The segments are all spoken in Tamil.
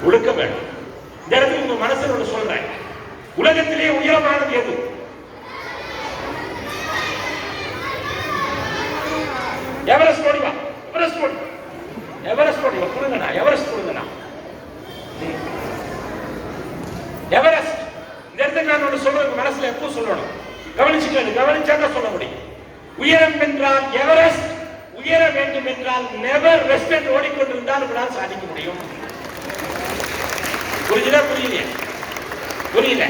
ஒழுக்க வேண்டும். இந்த இடத்துல உங்க மனசுல ஒன்று சொல்றேன், உலகத்திலே உயரமானது எது? எவரெஸ்ட் ஓடிவா, எவரெஸ்ட் ஓடி, எவரெஸ்ட் ஓடிவா, கொடுங்கண்ணா, எவரெஸ்ட் கொடுங்கண்ணா, எவரெஸ்ட். இந்த இடத்துல நான் ஒன்று சொல்றேன், மனசுல எப்போ சொல்லணும், கவனிச்சுக்கணும், கவனிச்சாதான் சொல்ல முடியும். உயரம் என்றால் எவரெஸ்ட், உயர வேண்டும் என்றால் நெவர் ரெஸ்ட் என்று ஓடிக்கொண்டிருந்தால் உங்களால் சாதிக்க முடியும். புரியுதா? புரியலையா? புரியல.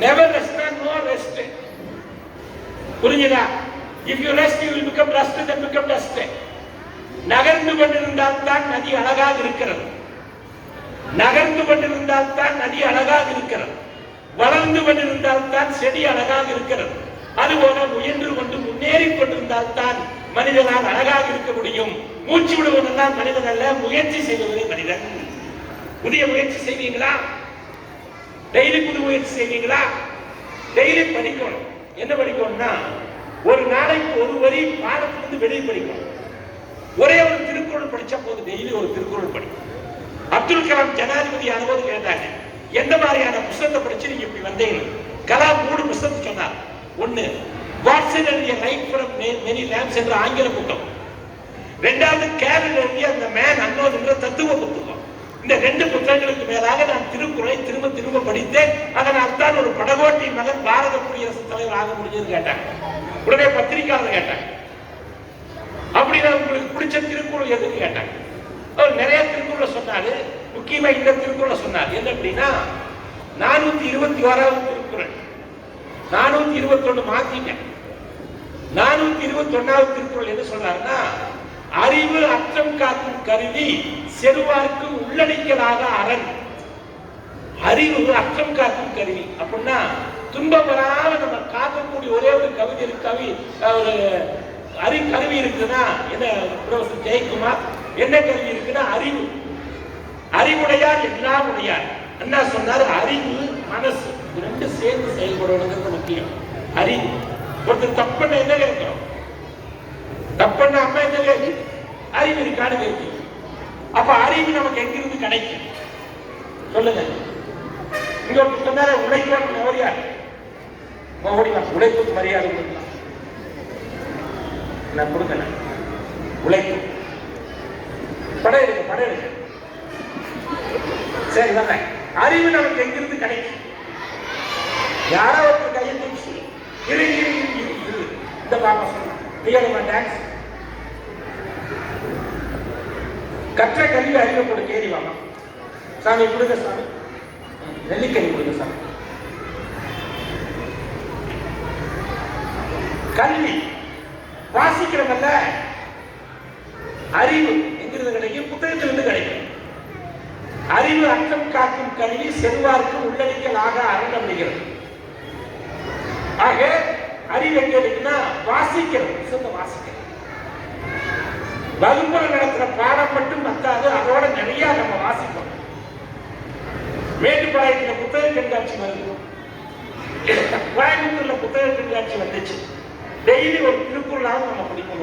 Never rest, no rest. புரியுதா? If you rest, you will become rust, then become dust. நகர்ந்து கொண்டிருந்தால் தான் நதி அழகாக இருக்கிறது. நகர்ந்து கொண்டிருந்தால் தான் நதி அழகாக இருக்கிறது. வளர்ந்து கொண்டிருந்தால் தான் செடி அழகாக இருக்கிறது. அதுபோல முயன்று கொண்டு முன்னேறி கொண்டிருந்தால் தான் மனிதனால் அழகாக இருக்க முடியும். மூச்சு விடுவதெல்லாம் மனிதன் அல்ல, முயற்சி செய்வதே மனிதன். புதிய முயற்சி செய்வீங்களா? டெய்லி புது முயற்சி செய்வீங்களா? டெய்லி படிக்கணும். என்ன படிக்கணும்னா, ஒரு நாளைக்கு ஒரு வரி பாடத்திலிருந்து வெளியே படிக்கணும். ஒரே ஒரு திருக்குறள் படிச்சா போதும். டெய்லி ஒரு திருக்குறள் படிக்கணும். அப்துல் கலாம் ஜனாதிபதி ஆனபோது கேட்டாங்க, எந்த மாதிரியான புத்தகத்தை படிச்சு நீங்க இப்படி வந்தீங்க? கலாம் 3 புத்தகத்தை சொன்னார். ஒன்னு வாட்சன் எழுதிய ரைட் ஃப்ரம் மெனி லேம்ப்ஸ் என்ற ஆங்கில புத்தகம். இரண்டாவது கேரல் எழுதிய அந்த மேன் அன்னோன் என்ற தத்துவ புத்தகம். இந்த 2 புத்தகங்களுக்கு மேலாக நான் திருக்குறளை திரும்ப திரும்ப படித்தேன். அதனால் தான் ஒரு படகோட்டி மகன் பாரத குடியரசுத் தலைவர் ஆக முடிஞ்சது கேட்டாங்க. உடனே பத்திரிகையாளர் கேட்டாங்க, அப்படின்னா உங்களுக்கு பிடிச்ச திருக்குறள் எதுன்னு கேட்டாங்க. அவர் நிறைய திருக்குறளை சொன்னாரு. முக்கியமா இந்த திருக்குறளை சொன்னார். என்ன அப்படின்னா, 421வது திருக்குறள். 421 மாத்திங்க. 421வது திருக்குறள் என்ன சொல்றாருன்னா, அறிவு அற்றம் காக்கும் கருவி, செருவார்க்கு உள்ளடிக்கலாக அரண். அறிவு அற்றம் காக்கும் கருவி அப்படின்னா, துன்பம் வராம நம்ம காக்கக்கூடிய ஒரே ஒரு கருவி இருக்குன்னா என்ன? ப்ரொஃபசர் ஜெயக்குமார், என்ன கருவி இருக்குன்னா அறிவு. அறிவுடையார் எல்லாம் உடையார். அண்ணா சொன்னாரு, அறிவு மனசு 2 சேர்ந்து செயல்படுவது முக்கியம். அறிவு. ஒருத்தர் தப்புன்னு என்ன கேட்கிறோம்? தப்புன்னு அம்மா என்ன கேட்கு? அறிவு இருக்கான்னு கேட்கு. அப்ப அறிவு நமக்கு எங்கிருந்து கிடைக்கும் சொல்லுங்க. இங்க ஒரு சொன்னார உழைக்கணும். ஓடியார் ஓடிலாம். உழைப்புக்கு மரியாதை கொடுக்கலாம். நான் கொடுக்கல. உழைப்பு படம் எடுக்க, படம் எடுக்க. சரி வர. அறிவு நமக்கு எங்கிருந்து கிடைக்கும்? யாரோ ஒரு கையை தூக்கி இந்த பாப்பா சொன்ன கற்ற கல்வி அறிவிப்போடு கேரி வாங்க. சாமி கொடுங்க சாமி, நெல்லிக்கனி கொடுங்க சாமி. கல்வி வாசிக்கிறவங்கல்ல, அறிவு எங்கிருந்து கிடைக்கும்? புத்தகத்திலிருந்து கிடைக்கும். அறிவு அற்றம் காக்கும் கல்வி, செல்வார்க்கு உள்ளடிக்கலாக அரண் அப்படிங்கிறது. ஆக அறிவு எங்க இருக்குன்னா வாசிக்கிறது. வாசிக்கிறது வகுப்புல நடத்துற பாடம் மட்டும் பத்தாது, அதோட நிறைய நம்ம வாசிப்போம். மேட்டுப்பாளையத்துல புத்தக கண்காட்சி வருது, கோயம்புத்தூர்ல புத்தக கண்காட்சி வந்துச்சு. டெய்லி ஒரு திருக்குறளாக நம்ம படிக்கணும்.